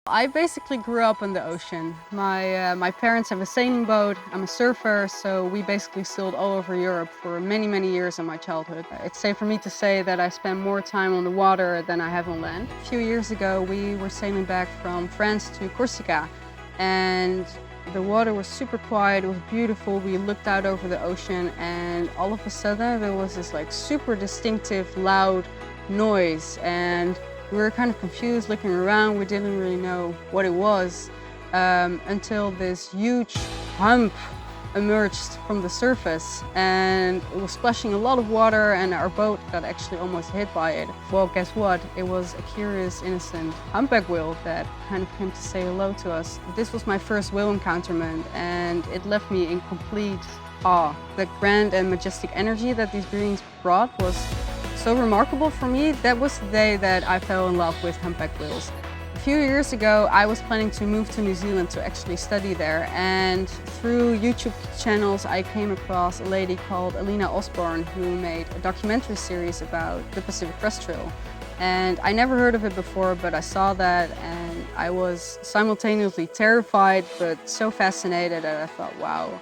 I basically grew up on the ocean. My parents have a sailing boat. I'm a surfer, so we basically sailed all over Europe for many, many years in my childhood. It's safe for me to say that I spend more time on the water than I have on land. A few years ago, we were sailing back from France to Corsica, and the water was super quiet. It was beautiful. We looked out over the ocean, and all of a sudden, there was this super distinctive, loud noise, and we were kind of confused, looking around. We didn't really know what it was until this huge hump emerged from the surface, and it was splashing a lot of water, and our boat got actually almost hit by it. Well, guess what? It was a curious, innocent humpback whale that kind of came to say hello to us. This was my first whale encounterment, and it left me in complete awe. The grand and majestic energy that these beings brought was so remarkable for me. That was the day that I fell in love with humpback whales. A few years ago, I was planning to move to New Zealand to actually study there, and through YouTube channels I came across a lady called Alina Osborne who made a documentary series about the Pacific Crest Trail. And I never heard of it before, but I saw that and I was simultaneously terrified but so fascinated that I thought, wow,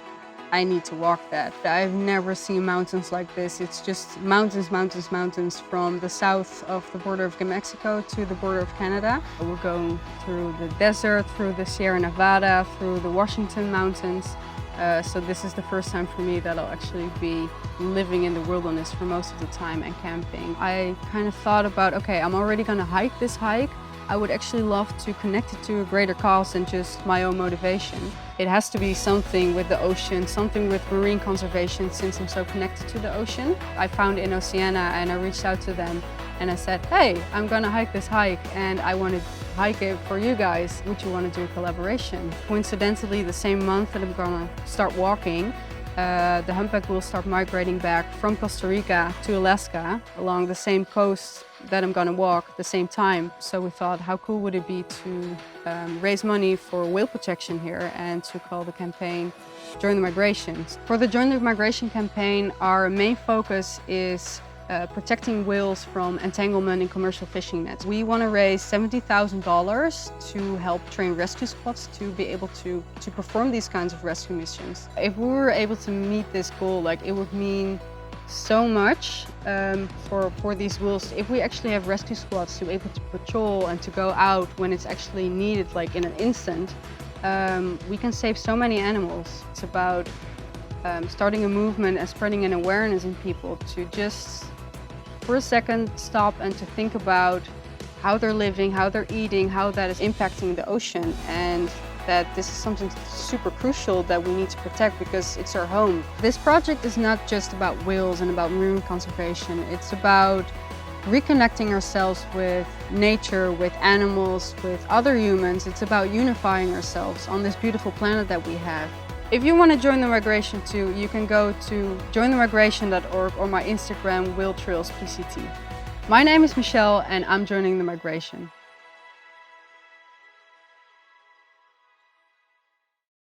I need to walk that. I've never seen mountains like this. It's just mountains, mountains, mountains from the south of the border of Mexico to the border of Canada. We're going through the desert, through the Sierra Nevada, through the Washington Mountains. So this is the first time for me that I'll actually be living in the wilderness for most of the time and camping. I kind of thought about, okay, I'm already gonna hike this hike. I would actually love to connect it to a greater cause than just my own motivation. It has to be something with the ocean, something with marine conservation, since I'm so connected to the ocean. I found in Oceana and I reached out to them and I said, hey, I'm gonna hike this hike and I want to hike it for you guys. Would you want to do a collaboration? Coincidentally, the same month that I'm gonna start walking, the humpback will start migrating back from Costa Rica to Alaska along the same coast that I'm gonna walk at the same time. So we thought, how cool would it be to raise money for whale protection here and to call the campaign Join the Migrations. For the Join the Migration campaign, our main focus is protecting whales from entanglement in commercial fishing nets. We want to raise $70,000 to help train rescue squads to be able to perform these kinds of rescue missions. If we were able to meet this goal, it would mean so much for these whales. If we actually have rescue squads to be able to patrol and to go out when it's actually needed, in an instant, we can save so many animals. It's about starting a movement and spreading an awareness in people to just, for a second, stop and to think about how they're living, how they're eating, how that is impacting the ocean, and that this is something super crucial that we need to protect because it's our home. This project is not just about whales and about marine conservation. It's about reconnecting ourselves with nature, with animals, with other humans. It's about unifying ourselves on this beautiful planet that we have. If you want to join the migration too, you can go to jointhemigration.org or my Instagram, WhaleTrailsPCT. My name is Michelle and I'm joining the migration.